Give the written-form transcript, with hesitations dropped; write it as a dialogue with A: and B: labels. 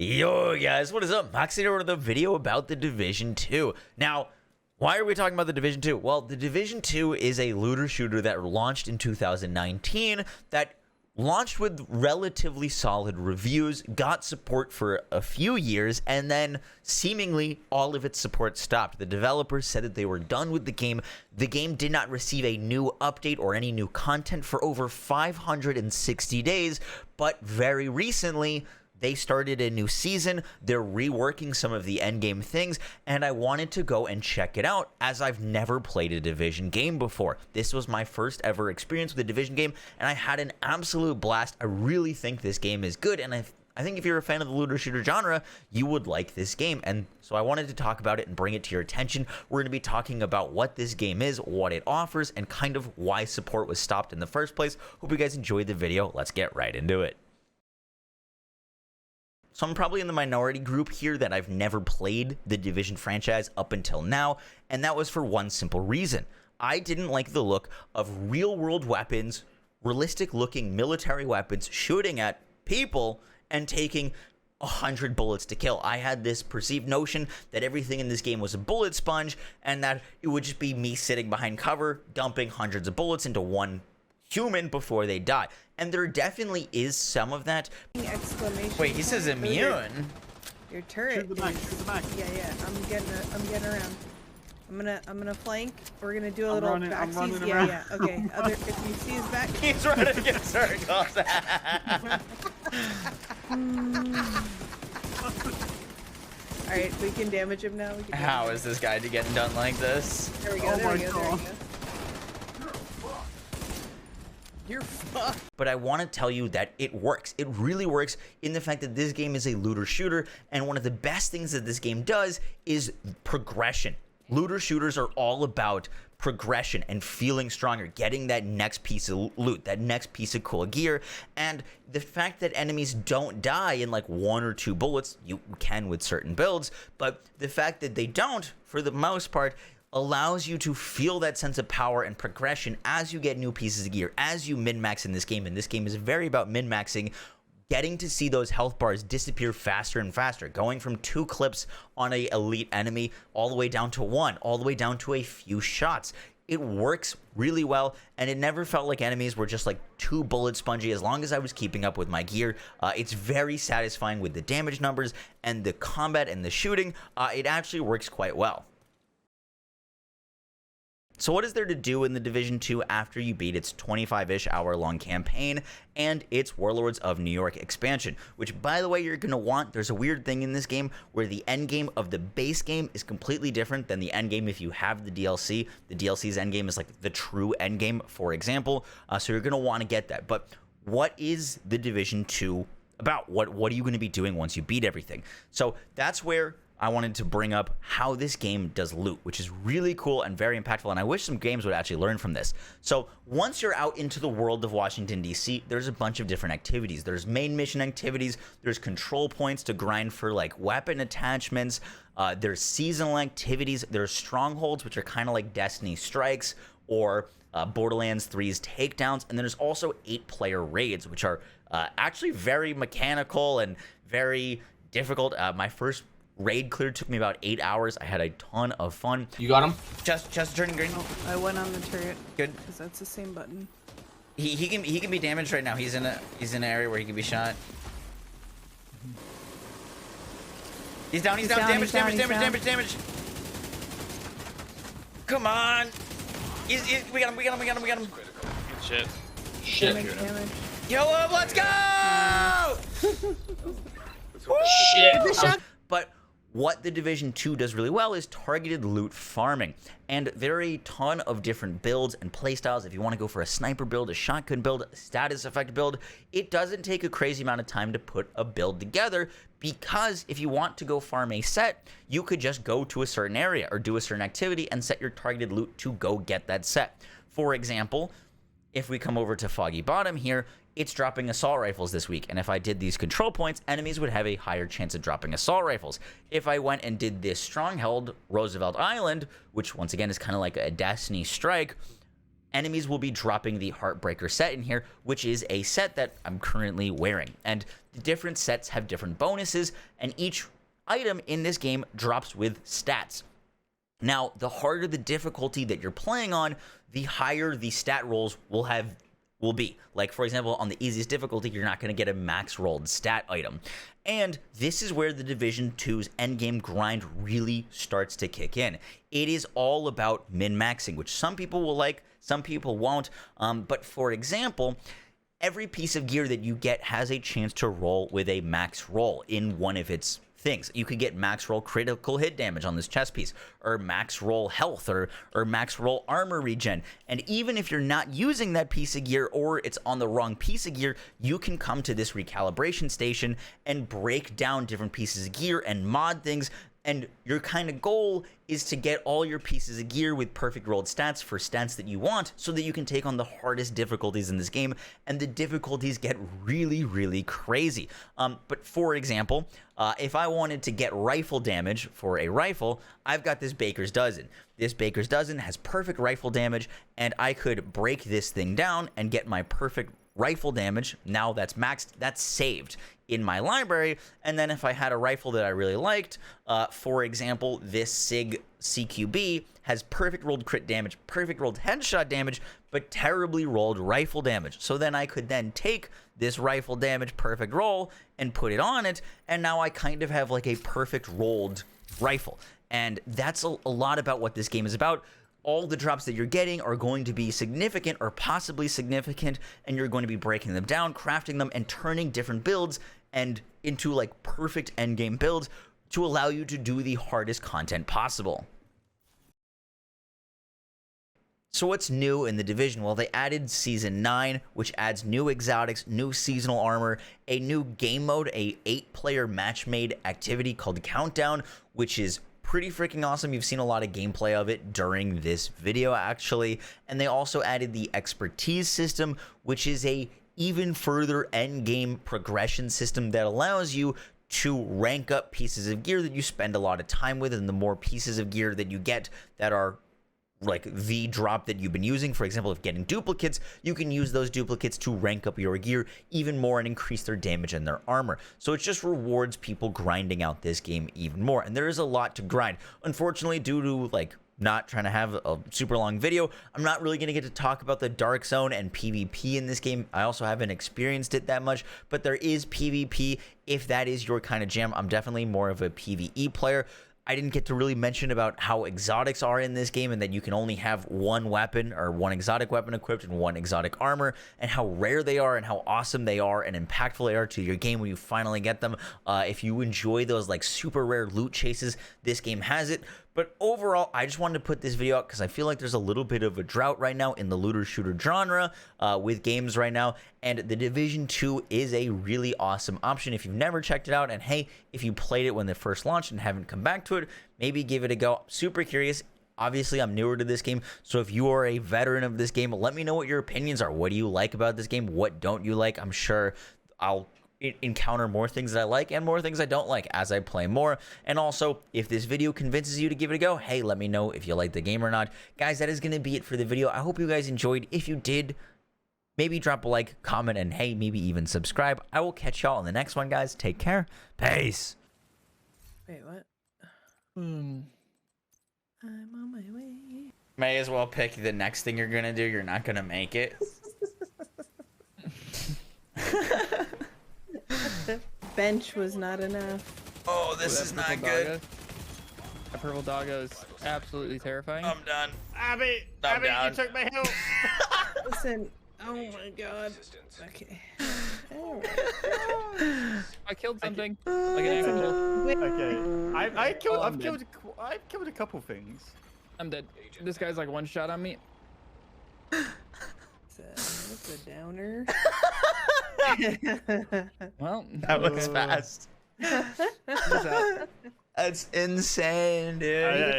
A: Yo guys, what is up? Max here with a video about The Division 2. Now, why are we talking about The Division 2? Well, The Division 2 is a looter shooter that launched in 2019 that launched with relatively solid reviews, got support for a few years, and then seemingly all of its support stopped. The developers said that they were done with the game. The game did not receive a new update or any new content for over 560 days, but very recently they started a new season. They're reworking some of the endgame things, and I wanted to go and check it out as I've never played a Division game before. This was my first ever experience with a Division game, and I had an absolute blast. I really think this game is good, and I think if you're a fan of the looter shooter genre, you would like this game. And so I wanted to talk about it and bring it to your attention. We're going to be talking about what this game is, what it offers, and kind of why support was stopped in the first place. Hope you guys enjoyed the video. Let's get right into it. So I'm probably in the minority group here that I've never played the Division franchise up until now, and that was for one simple reason. I didn't like the look of real-world weapons, realistic-looking military weapons shooting at people and taking 100 bullets to kill. I had this perceived notion that everything in this game was a bullet sponge and that it would just be me sitting behind cover, dumping hundreds of bullets into one human before they die. And there definitely is some of that.
B: Exclamation.
A: Wait, he says immune.
B: Your turret.
C: Shoot the back, shoot the back.
B: Yeah. I'm getting around. I'm gonna flank. We're gonna do a little backsies. Yeah. Okay. If you see his back.
A: He's running against circles.
B: All right, we can damage him now.
A: How is this guy getting done like this?
B: There we go. There we go. You're fucked.
A: But I want to tell you that it works. It really works in the fact that this game is a looter shooter, and one of the best things that this game does is progression. Looter shooters are all about progression and feeling stronger, getting that next piece of loot, that next piece of cool gear. And the fact that enemies don't die in like 1 or 2 bullets, you can with certain builds, but the fact that they don't, for the most part, allows you to feel that sense of power and progression as you get new pieces of gear, as you min-max in this game. And this game is very about min-maxing, getting to see those health bars disappear faster and faster, going from 2 clips on a elite enemy all the way down to 1, all the way down to a few shots. It works really well, and it never felt like enemies were just like too bullet spongy as long as I was keeping up with my gear. It's very satisfying with the damage numbers and the combat and the shooting. It actually works quite well. So what is there to do in the Division 2 after you beat its 25-ish hour-long campaign and its Warlords of New York expansion? Which, by the way, you're going to want. There's a weird thing in this game where the endgame of the base game is completely different than the endgame if you have the DLC. The DLC's endgame is like the true endgame, for example. So you're going to want to get that. But what is the Division 2 about? What are you going to be doing once you beat everything? So that's where I wanted to bring up how this game does loot, which is really cool and very impactful, and I wish some games would actually learn from this. So once you're out into the world of Washington, D.C., there's a bunch of different activities. There's main mission activities, there's control points to grind for like weapon attachments, there's seasonal activities, there's strongholds, which are kind of like Destiny Strikes or Borderlands 3's takedowns, and then there's also 8-player raids, which are actually very mechanical and very difficult. My first raid clear took me about 8 hours. I had a ton of fun.
C: You got him?
A: Just turning green.
B: Oh, I went on the turret.
A: Good.
B: Because that's the same button.
A: He can be damaged right now. He's in an area where he can be shot. He's down. He's down. Damage. Come on. We got him.
C: Shit.
B: Damage.
A: Yo, let's go!
C: Shit.
A: But what the Division 2 does really well is targeted loot farming. And there are a ton of different builds and playstyles. If you want to go for a sniper build, a shotgun build, a status effect build, it doesn't take a crazy amount of time to put a build together, because if you want to go farm a set, you could just go to a certain area or do a certain activity and set your targeted loot to go get that set. For example, if we come over to Foggy Bottom here, it's dropping assault rifles this week, and if I did these control points, enemies would have a higher chance of dropping assault rifles. If I went and did this stronghold, Roosevelt Island, which once again is kind of like a Destiny Strike, enemies will be dropping the Heartbreaker set in here, which is a set that I'm currently wearing. And the different sets have different bonuses, and each item in this game drops with stats. Now, the harder the difficulty that you're playing on, the higher the stat rolls will be. Like, for example, on the easiest difficulty, you're not going to get a max rolled stat item. And this is where the Division 2's endgame grind really starts to kick in. It is all about min-maxing, which some people will like, some people won't. But for example, every piece of gear that you get has a chance to roll with a max roll in one of its things. You could get max roll critical hit damage on this chest piece, or max roll health, or max roll armor regen. And even if you're not using that piece of gear, or it's on the wrong piece of gear, you can come to this recalibration station and break down different pieces of gear and mod things. And your kind of goal is to get all your pieces of gear with perfect rolled stats for stats that you want, so that you can take on the hardest difficulties in this game, and the difficulties get really, really crazy. But for example, if I wanted to get rifle damage for a rifle, I've got this Baker's Dozen. This Baker's Dozen has perfect rifle damage, and I could break this thing down and get my perfect rifle damage. Now that's maxed, that's saved in my library. And then if I had a rifle that I really liked, for example, this SIG CQB has perfect rolled crit damage, perfect rolled headshot damage, but terribly rolled rifle damage. So then I could then take this rifle damage perfect roll and put it on it, and now I kind of have like a perfect rolled rifle. And that's a lot about what this game is about. All the drops that you're getting are going to be significant or possibly significant, and you're going to be breaking them down, crafting them, and turning different builds and into like perfect endgame builds to allow you to do the hardest content possible. So what's new in the Division? Well, they added Season 9, which adds new exotics, new seasonal armor, a new game mode, a 8-player match-made activity called Countdown, which is pretty freaking awesome. You've seen a lot of gameplay of it during this video, actually. And they also added the expertise system, which is a even further endgame progression system that allows you to rank up pieces of gear that you spend a lot of time with, and the more pieces of gear that you get that are like the drop that you've been using. For example, if getting duplicates, you can use those duplicates to rank up your gear even more and increase their damage and their armor. So it just rewards people grinding out this game even more. And there is a lot to grind. Unfortunately, due to like not trying to have a super long video, I'm not really going to get to talk about the Dark Zone and PvP in this game. I also haven't experienced it that much, but there is PvP if that is your kind of jam. I'm definitely more of a PvE player. I didn't get to really mention about how exotics are in this game, and that you can only have one weapon or one exotic weapon equipped and one exotic armor, and how rare they are and how awesome they are and impactful they are to your game when you finally get them. If you enjoy those like super rare loot chases, this game has it. But overall, I just wanted to put this video out because I feel like there's a little bit of a drought right now in the looter shooter genre with games right now, and the Division 2 is a really awesome option if you've never checked it out. And hey, if you played it when it first launched and haven't come back to it, maybe give it a go. Super curious. Obviously, I'm newer to this game, so if you are a veteran of this game, let me know what your opinions are. What do you like about this game? What don't you like? I'm sure I'll encounter more things that I like and more things I don't like as I play more. And also, if this video convinces you to give it a go, hey, let me know if you like the game or not. Guys, that is going to be it for the video. I hope you guys enjoyed. If you did, maybe drop a like, comment, and hey, maybe even subscribe. I will catch y'all in the next one, guys. Take care. Peace.
B: Wait, what? I'm on my way.
A: May as well pick the next thing you're going to do. You're not going to make it.
B: Bench was not enough.
A: Oh, this is not good.
D: That purple doggo is absolutely terrifying.
A: I'm done.
C: Abby,
A: I'm down.
C: you took my help.
B: Listen, oh my god. Okay.
D: I killed something. Like an actual.
C: Okay, I've killed a couple things.
D: I'm dead. This guy's like one shot on me.
B: What's a downer?
D: Well,
A: That was fast. That's insane, dude.